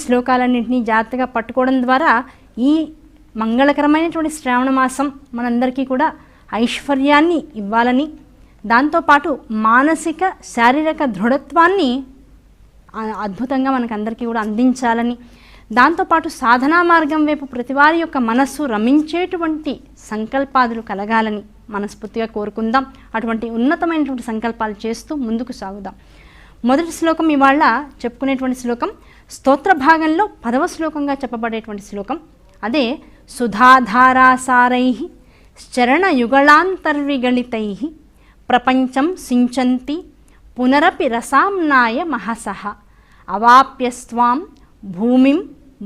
శ్లోకాలన్నింటినీ జాగ్రత్తగా పట్టుకోవడం ద్వారా ఈ మంగళకరమైనటువంటి శ్రావణ మాసం మనందరికీ కూడా ఐశ్వర్యాన్ని ఇవ్వాలని, దాంతోపాటు మానసిక శారీరక దృఢత్వాన్ని అద్భుతంగా మనకందరికీ కూడా అందించాలని, దాంతోపాటు సాధనా మార్గం వైపు ప్రతివారి యొక్క మనస్సు రమించేటువంటి సంకల్పాదులు కలగాలని మనస్ఫూర్తిగా కోరుకుందాం. అటువంటి ఉన్నతమైనటువంటి సంకల్పాలు చేస్తూ ముందుకు సాగుదాం. మొదటి శ్లోకం ఇవాళ చెప్పుకునేటువంటి శ్లోకం స్తోత్ర భాగంలో 10వ శ్లోకంగా చెప్పబడేటువంటి శ్లోకం. అదే సుధాధారాసారై చరణయుగళాంతర్విగళితై ప్రపంచం సించంతి పునరపి రసాంనాయ మహసః అవాప్యస్వాం భూమిం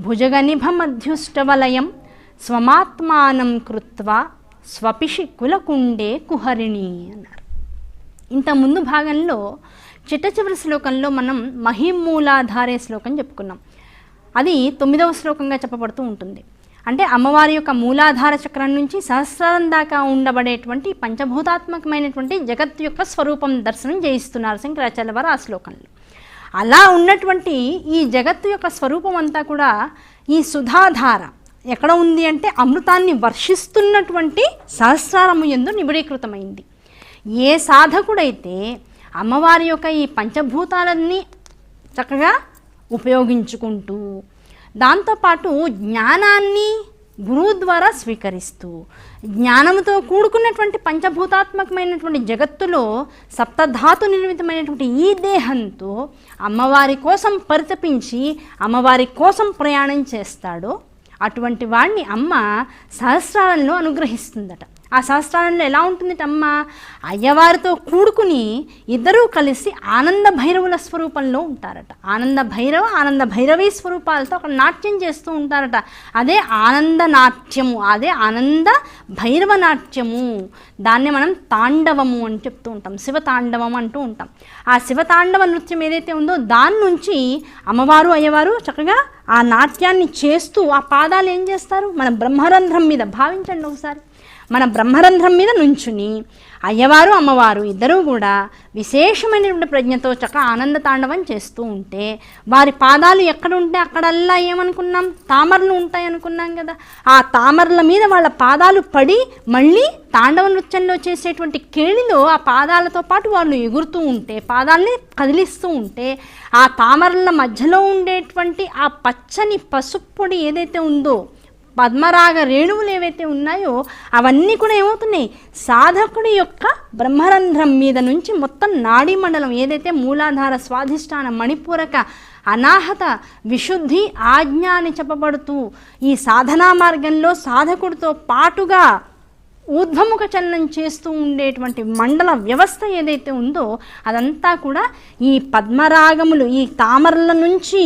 భుజగనిభమధ్యుష్టవలయం స్వమాత్మానం కృత్వా స్వపిషి కులకుండే కుహరిణి అన్నారు. ఇంత ముందు భాగంలో చిట్ట చివరి శ్లోకంలో మనం మహిమూలాధారే శ్లోకం చెప్పుకున్నాం. అది 9వ శ్లోకంగా చెప్పబడుతూ ఉంటుంది. అంటే అమ్మవారి యొక్క మూలాధార చక్రం నుంచి సహస్రారం దాకా ఉండబడేటువంటి పంచభూతాత్మకమైనటువంటి జగత్ యొక్క స్వరూపం దర్శనం చేయిస్తున్నారు శంకరాచార్య వారు ఆ శ్లోకంలో. అలా ఉన్నటువంటి ఈ జగత్తు యొక్క స్వరూపం అంతా కూడా ఈ సుధాధార ఎక్కడ ఉంది అంటే అమృతాన్ని వర్షిస్తున్నటువంటి సహస్రారము యందు నిబిడీకృతమైంది. ఏ సాధకుడైతే అమ్మవారి యొక్క ఈ పంచభూతాలన్నీ చక్కగా ఉపయోగించుకుంటూ, దాంతోపాటు జ్ఞానాన్ని గురువు ద్వారా స్వీకరిస్తూ, జ్ఞానంతో కూడుకున్నటువంటి పంచభూతాత్మకమైనటువంటి జగత్తులో సప్తధాతు నిర్మితమైనటువంటి ఈ దేహంతో అమ్మవారి కోసం పరితపించి అమ్మవారి కోసం ప్రయాణం చేస్తాడో అటువంటి వాడిని అమ్మ సహస్రారంలో అనుగ్రహిస్తుందట. ఆ సహస్రారంలో ఎలా ఉంటుందట అమ్మ? అయ్యవారితో కూడుకుని ఇద్దరూ కలిసి ఆనంద భైరవుల స్వరూపంలో ఉంటారట. ఆనంద భైరవీ స్వరూపాలతో అక్కడ నాట్యం చేస్తూ ఉంటారట. అదే ఆనంద నాట్యము, అదే ఆనంద భైరవ నాట్యము. దాన్ని మనం తాండవము అని చెప్తూ ఉంటాం, శివతాండవం అంటూ ఉంటాం. ఆ శివతాండవ నృత్యం ఏదైతే ఉందో దాని నుంచి అమ్మవారు అయ్యవారు చక్కగా ఆ నాట్యాన్ని చేస్తూ ఆ పాదాలు ఏం చేస్తారు? మన బ్రహ్మరంధ్రం మీద భావించండి ఒకసారి. మన బ్రహ్మరంధ్రం మీద నుంచుని అయ్యవారు అమ్మవారు ఇద్దరూ కూడా విశేషమైనటువంటి ప్రజ్ఞతో చక్కగా ఆనంద తాండవం చేస్తూ ఉంటే వారి పాదాలు ఎక్కడ ఉంటే అక్కడల్లా ఏమనుకున్నాం? తామరలు ఉంటాయి అనుకున్నాం కదా. ఆ తామరల మీద వాళ్ళ పాదాలు పడి మళ్ళీ తాండవ నృత్యంలో చేసేటువంటి కేళిలో ఆ పాదాలతో పాటు వాళ్ళు ఎగురుతూ ఉంటే, పాదాలని కదిలిస్తూ ఉంటే ఆ తామరల మధ్యలో ఉండేటువంటి ఆ పచ్చని పసుప్పొడి ఏదైతే ఉందో, పద్మరాగ రేణువులు ఏవైతే ఉన్నాయో అవన్నీ కూడా ఏమవుతున్నాయి? సాధకుడి యొక్క బ్రహ్మరంధ్రం మీద నుంచి మొత్తం నాడీ మండలం ఏదైతే మూలాధార, స్వాధిష్టాన, మణిపూరక, అనాహత, విశుద్ధి, ఆజ్ఞ అని చెప్పబడుతూ ఈ సాధనా మార్గంలో సాధకుడితో పాటుగా ఊర్ధ్వముఖ చలనం చేస్తూ ఉండేటువంటి మండల వ్యవస్థ ఏదైతే ఉందో అదంతా కూడా ఈ పద్మరాగములు, ఈ తామరల నుంచి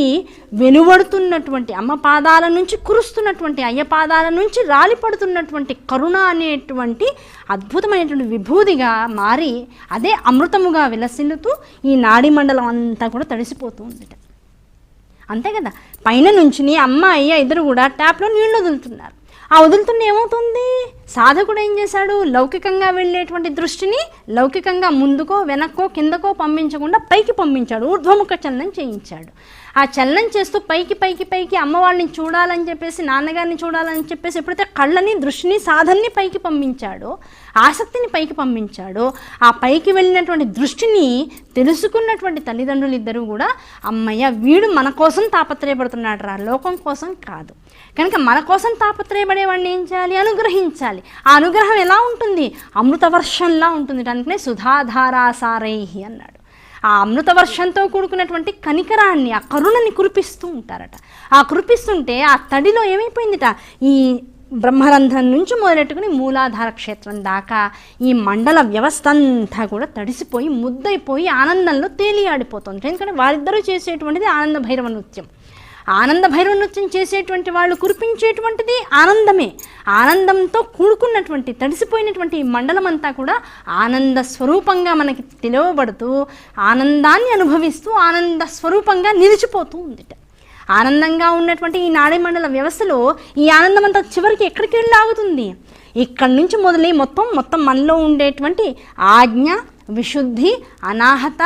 వెలువడుతున్నటువంటి అమ్మ పాదాల నుంచి కురుస్తున్నటువంటి, అయ్య పాదాల నుంచి రాలిపడుతున్నటువంటి కరుణ అనేటువంటి అద్భుతమైనటువంటి విభూదిగా మారి అదే అమృతముగా విలసిల్లుతూ ఈ నాడీ మండలం అంతా కూడా తడిసిపోతూ ఉంది. అంతే కదా. పైన నుంచి అమ్మ అయ్య ఇద్దరు కూడా ట్యాప్లో నీళ్లు వదులుతున్నారు. ఆ వదులుతున్న ఏమవుతుంది? సాధకుడు ఏం చేశాడు? లౌకికంగా వెళ్ళేటువంటి దృష్టిని లౌకికంగా ముందుకో వెనక్కో కిందకో పంపించకుండా పైకి పంపించాడు, ఊర్ధ్వముఖ చలనం చేయించాడు. ఆ చలనం చేస్తూ పైకి పైకి పైకి అమ్మవారిని చూడాలని చెప్పేసి, నాన్నగారిని చూడాలని చెప్పేసి ఎప్పుడైతే కళ్ళని, దృష్టిని, సాధనని పైకి పంపించాడో, ఆసక్తిని పైకి పంపించాడో, ఆ పైకి వెళ్ళినటువంటి దృష్టిని తెలుసుకున్నటువంటి తల్లిదండ్రులు ఇద్దరూ కూడా అమ్మయ్య వీడు మన కోసం తాపత్రయపడుతున్నాడు రా, లోకం కోసం కాదు. కనుక మన కోసం తాపత్రయపడేవాడిని ఏం చేయాలి? అనుగ్రహించాలి. ఆ అనుగ్రహం ఎలా ఉంటుంది? అమృత వర్షంలా ఉంటుంది. అందుకనే సుధాధారాసారై అన్నాడు. ఆ అమృత వర్షంతో కూడుకున్నటువంటి కనికరాన్ని, ఆ కరుణని కురిపిస్తూ ఉంటారట. ఆ కురిపిస్తుంటే ఆ తడిలో ఏమైపోయిందిట? ఈ బ్రహ్మరంధ్రం నుంచి మొదలెట్టుకుని మూలాధార క్షేత్రం దాకా ఈ మండల వ్యవస్థ అంతా కూడా తడిసిపోయి ముద్దైపోయి ఆనందంలో తేలియాడిపోతుంది. ఎందుకంటే వారిద్దరూ చేసేటువంటిది ఆనంద భైరవ నృత్యం. ఆనంద భైరవ నృత్యం చేసేటువంటి వాళ్ళు కురిపించేటువంటిది ఆనందమే. ఆనందంతో కూడుకున్నటువంటి తడిసిపోయినటువంటి మండలం అంతా కూడా ఆనంద స్వరూపంగా మనకి తెలియబడుతూ ఆనందాన్ని అనుభవిస్తూ ఆనంద స్వరూపంగా నిలిచిపోతూ ఉందిట. ఆనందంగా ఉన్నటువంటి ఈ నాడీ మండల వ్యవస్థలో ఈ ఆనందం అంతా చివరికి ఎక్కడికి వెళ్ళి ఆగుతుంది? ఇక్కడి నుంచి మొదలై మొత్తం మనలో ఉండేటువంటి ఆజ్ఞ, విశుద్ధి, అనాహత,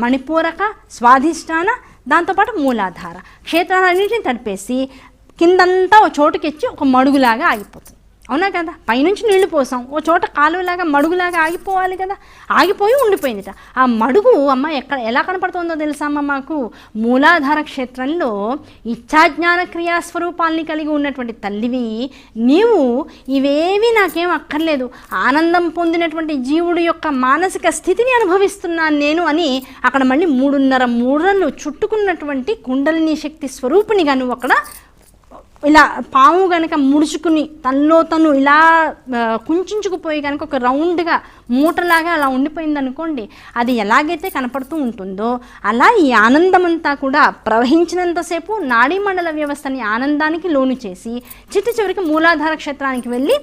మణిపూరక, స్వాధిష్టాన, దాంతోపాటు మూలాధార, క్షేత్రాలన్నింటినీ తడిపేసి కిందంతా ఓ చోటుకిచ్చి ఒక మడుగులాగా ఆగిపోతుంది. అవునా కదా? పైనుంచి నీళ్లు పోసాం, ఓ చోట కాలువలాగా మడుగులాగా ఆగిపోవాలి కదా, ఆగిపోయి ఉండిపోయిందిట. ఆ మడుగు అమ్మ ఎలా కనపడుతుందో తెలుసా అమ్మ మాకు? మూలాధార క్షేత్రంలో ఇచ్ఛాజ్ఞాన క్రియాస్వరూపాల్ని కలిగి ఉన్నటువంటి తల్లివి నీవు ఇవేవి నాకేం అక్కర్లేదు, ఆనందం పొందినటువంటి జీవుడు యొక్క మానసిక స్థితిని అనుభవిస్తున్నాను నేను అని అక్కడ మళ్ళీ 3.5 మూరలు చుట్టుకున్నటువంటి కుండలిని శక్తి స్వరూపిణిగా నువ్వు అక్కడ ఇలా పాము కనుక ముడుచుకుని తనలో తను ఇలా కుంచుకుపోయి కనుక ఒక రౌండ్గా మూటలాగా అలా ఉండిపోయింది అనుకోండి, అది ఎలాగైతే కనపడుతూ ఉంటుందో అలా ఈ ఆనందం అంతా కూడా ప్రవహించినంతసేపు నాడీ మండల వ్యవస్థని ఆనందానికి లోను చేసి చివరికి మూలాధార క్షేత్రానికి వెళ్ళి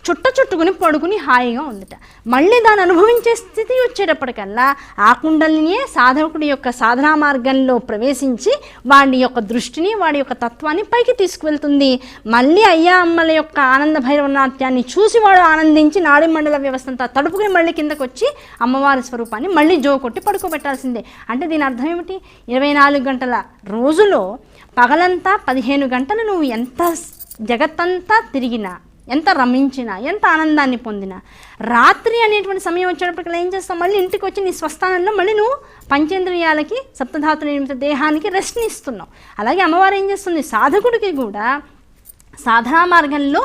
చుట్టుకుని పడుకుని హాయిగా ఉందిట. మళ్ళీ దాన్ని అనుభవించే స్థితి వచ్చేటప్పటికల్లా ఆ కుండలినియే సాధకుడి యొక్క సాధనా మార్గంలో ప్రవేశించి వాడి యొక్క దృష్టిని, వాడి యొక్క తత్వాన్ని పైకి తీసుకువెళ్తుంది. మళ్ళీ అయ్యా అమ్మల యొక్క ఆనంద భైరవనాట్యాన్ని చూసి వాడు ఆనందించి నాడీ మండల వ్యవస్థ అంతా తడుపుకుని మళ్ళీ కిందకు వచ్చి అమ్మవారి స్వరూపాన్ని మళ్ళీ కొట్టి పడుకోబెట్టాల్సిందే. అంటే దీని అర్థం ఏమిటి? 24 గంటల రోజులో పగలంతా 15 గంటలు నువ్వు ఎంత జగత్తంతా తిరిగినా, ఎంత రమించినా, ఎంత ఆనందాన్ని పొందినా, రాత్రి అనేటువంటి సమయం వచ్చేటప్పటికి ఏం చేస్తావు? మళ్ళీ ఇంటికి వచ్చి నీ స్వస్థానంలో మళ్ళీ నువ్వు పంచేంద్రియాలకి, సప్తధాతు నిర్మిత దేహానికి రెస్ట్ని ఇస్తున్నావు. అలాగే అమ్మవారు ఏం చేస్తుంది? సాధకుడికి కూడా సాధనా మార్గంలో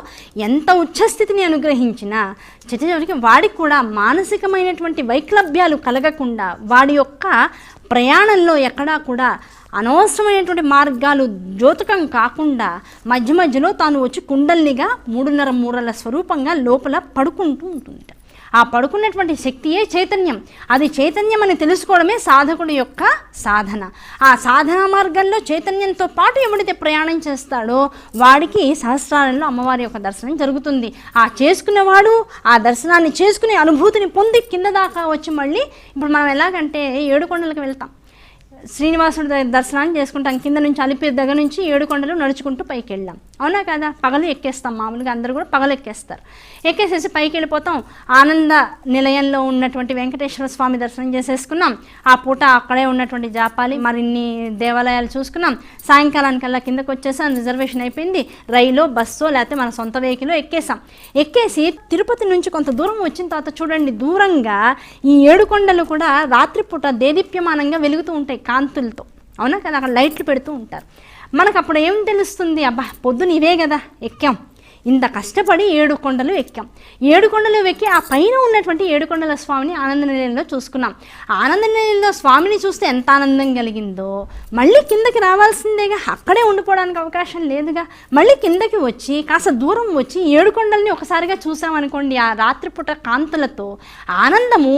ఎంత ఉచ్చస్థితిని అనుగ్రహించినా చివరికి వాడికి కూడా మానసికమైనటువంటి వైక్లభ్యాలు కలగకుండా, వాడి యొక్క ప్రయాణంలో ఎక్కడా కూడా అనవసరమైనటువంటి మార్గాలు జ్యోతకం కాకుండా మధ్య మధ్యలో తాను వచ్చి కుండల్నిగా 3.5 మూరల స్వరూపంగా లోపల పడుకుంటూ ఉంటుంది. ఆ పడుకున్నటువంటి శక్తియే చైతన్యం. అది చైతన్యం అని తెలుసుకోవడమే సాధకుడి యొక్క సాధన. ఆ సాధన మార్గంలో చైతన్యంతో పాటు ఎవడైతే ప్రయాణం చేస్తాడో వాడికి సహస్రాలలో అమ్మవారి యొక్క దర్శనం జరుగుతుంది. ఆ చేసుకునేవాడు ఆ దర్శనాన్ని చేసుకునే అనుభూతిని పొంది కింద దాకా వచ్చి మళ్ళీ ఇప్పుడు మనం ఎలాగంటే 7 కొండలకు వెళ్తాం, శ్రీనివాసుడి దర్శనాన్ని చేసుకుంటాం. కింద నుంచి అలిపిరి దగ్గర నుంచి 7 కొండలు నడుచుకుంటూ పైకి వెళ్ళాం. అవునా కదా? పగలు ఎక్కేస్తాం, మామూలుగా అందరూ కూడా పగలు ఎక్కేస్తారు. ఎక్కేసేసి పైకి వెళ్ళిపోతాం. ఆనంద నిలయంలో ఉన్నటువంటి వెంకటేశ్వర స్వామి దర్శనం చేసేసుకున్నాం. ఆ పూట అక్కడే ఉన్నటువంటి జాపాలి మరిన్ని దేవాలయాలు చూసుకున్నాం. సాయంకాలానికల్లా కిందకు వచ్చేసాం, రిజర్వేషన్ అయిపోయింది. రైలో, బస్సో లేకపోతే మన సొంత వెహికల్లో ఎక్కేసాం. ఎక్కేసి తిరుపతి నుంచి కొంత దూరం వచ్చిన తర్వాత చూడండి, దూరంగా ఈ 7 కొండలు కూడా రాత్రిపూట దేదీప్యమానంగా వెలుగుతూ ఉంటాయి కాంతులతో. అవునా కదా? అక్కడ లైట్లు పెడుతూ ఉంటారు. మనకు అప్పుడు ఏం తెలుస్తుంది? అబ్బా పొద్దున ఇవే కదా ఎక్కాం, ఇంత కష్టపడి 7 కొండలు ఎక్కాం. 7 కొండలు ఎక్కి ఆ పైన ఉన్నటువంటి 7 కొండల స్వామిని ఆనంద నిలయంలో చూసుకున్నాం. ఆనంద నిలయంలో స్వామిని చూస్తే ఎంత ఆనందం కలిగిందో మళ్ళీ కిందకి రావాల్సిందేగా, అక్కడే ఉండిపోవడానికి అవకాశం లేదుగా. మళ్ళీ కిందకి వచ్చి కాస్త దూరం వచ్చి 7 కొండల్ని ఒకసారిగా చూసామనుకోండి, ఆ రాత్రిపూట కాంతులతో ఆనందము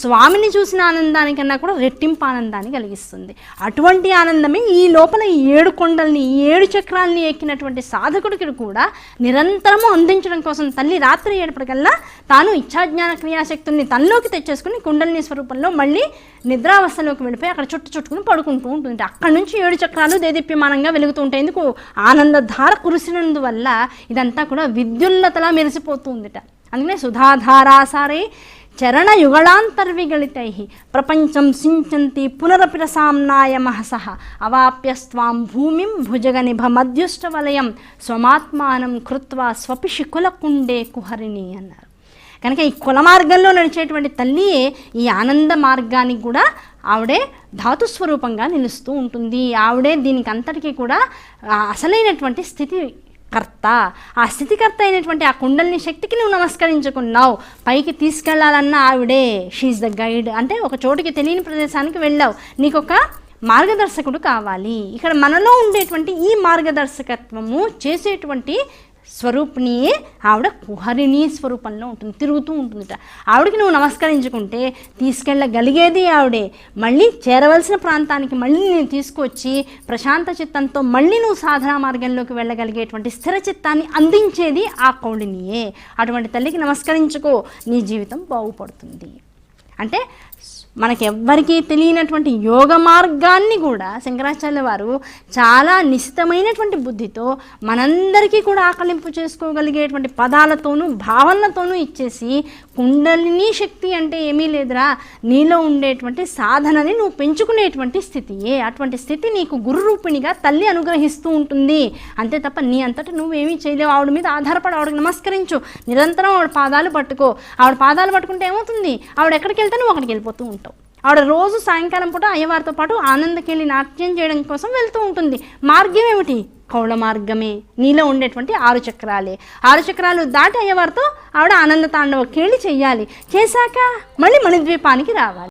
స్వామిని చూసిన ఆనందానికన్నా కూడా రెట్టింపు ఆనందాన్ని కలిగిస్తుంది. అటువంటి ఆనందమే ఈ లోపల ఈ 7 కొండల్ని, ఈ 7 చక్రాల్ని ఎక్కినటువంటి సాధకుడికి కూడా నిరంతరము అందించడం కోసం తల్లి రాత్రి అయ్యేటప్పటికల్లా తాను ఇచ్ఛాజ్ఞాన క్రియాశక్తుల్ని తనలోకి తెచ్చేసుకుని కుండలిని స్వరూపంలో మళ్ళీ నిద్రావస్థలోకి వెళ్ళిపోయి అక్కడ చుట్టుకుని పడుకుంటూ ఉంటుంది. అక్కడ నుంచి 7 చక్రాలు దేదీప్యమానంగా వెలుగుతూ ఉంటాయి. ఎందుకు? ఆనందధార కురిసినందువల్ల ఇదంతా కూడా విద్యుల్లతలా మెరిసిపోతూ ఉందిట. అందుకనే సుధాధారాసారే చరణ యుగళాంతర్విగళితై ప్రపంచం సించంతి పునరపిరసామ్నాయ మహసః అవాప్యస్వాం భూమిం భుజగనిభ మధ్యుష్టవలయం స్వమాత్మానం కృత్వా స్వపిషి కులకుండే కుహరిణి అన్నారు. కనుక ఈ కుల మార్గంలో నడిచేటువంటి తల్లియే ఈ ఆనంద మార్గానికి కూడా ఆవిడే ధాతుస్వరూపంగా నిలుస్తూ ఉంటుంది. ఆవిడే దీనికి అంతటికీ కూడా అసలైనటువంటి స్థితి కర్త. ఆ స్థితికర్త అయినటువంటి ఆ కుండలిని శక్తికి నువ్వు నమస్కరించుకున్నావు. పైకి తీసుకెళ్లాలన్న ఆవిడే, షీఈ్ ద గైడ్. అంటే ఒక చోటికి తెలియని ప్రదేశానికి వెళ్ళావు, నీకు ఒక మార్గదర్శకుడు కావాలి. ఇక్కడ మనలో ఉండేటువంటి ఈ మార్గదర్శకత్వము చేసేటువంటి స్వరూపిణియే ఆవిడ కుహరిణి స్వరూపంలో ఉంటుంది, తిరుగుతూ ఉంటుందిట. ఆవిడకి నువ్వు నమస్కరించుకుంటే తీసుకెళ్ళగలిగేది ఆవిడే. మళ్ళీ చేరవలసిన ప్రాంతానికి మళ్ళీ నేను తీసుకొచ్చి ప్రశాంత చిత్తంతో మళ్ళీ నువ్వు సాధనా మార్గంలోకి వెళ్ళగలిగేటువంటి స్థిర చిత్తాన్ని అందించేది ఆ కౌళినియే. అటువంటి తల్లికి నమస్కరించుకో, నీ జీవితం బాగుపడుతుంది. అంటే మనకెవ్వరికీ తెలియనటువంటి యోగ మార్గాన్ని కూడా శంకరాచార్య వారు చాలా నిశితమైనటువంటి బుద్ధితో మనందరికీ కూడా ఆకలింపు చేసుకోగలిగేటువంటి పదాలతోనూ భావనలతోనూ ఇచ్చేసి కుండలిని శక్తి అంటే ఏమీ లేదురా, నీలో ఉండేటువంటి సాధనని నువ్వు పెంచుకునేటువంటి స్థితియే. అటువంటి స్థితి నీకు గురు రూపిణిగా తల్లి అనుగ్రహిస్తూ ఉంటుంది. అంతే తప్ప నీ అంతటా నువ్వేమీ చేయలేవు. ఆవిడ మీద ఆధారపడి ఆవిడకి నమస్కరించు, నిరంతరం ఆవిడ పాదాలు పట్టుకో. ఆవిడ పాదాలు పట్టుకుంటే ఏమవుతుంది, ఆవిడ ఎక్కడికి వెళ్తే నువ్వు అక్కడికి వెళ్ళిపోతూ ఉంటావు. ఆవిడ రోజు సాయంకాలం పూట అయ్యవారితో పాటు ఆనందకెళ్ళి నాట్యం చేయడం కోసం వెళ్తూ ఉంటుంది. మార్గం ఏమిటి? కౌళ మార్గమే. నీలో ఉండేటువంటి 6 చక్రాలే. 6 చక్రాలు దాటి అయ్యేవారితో ఆవిడ ఆనంద తాండవ కేళి చెయ్యాలి. చేశాక మళ్ళీ మణిద్వీపానికి రావాలి.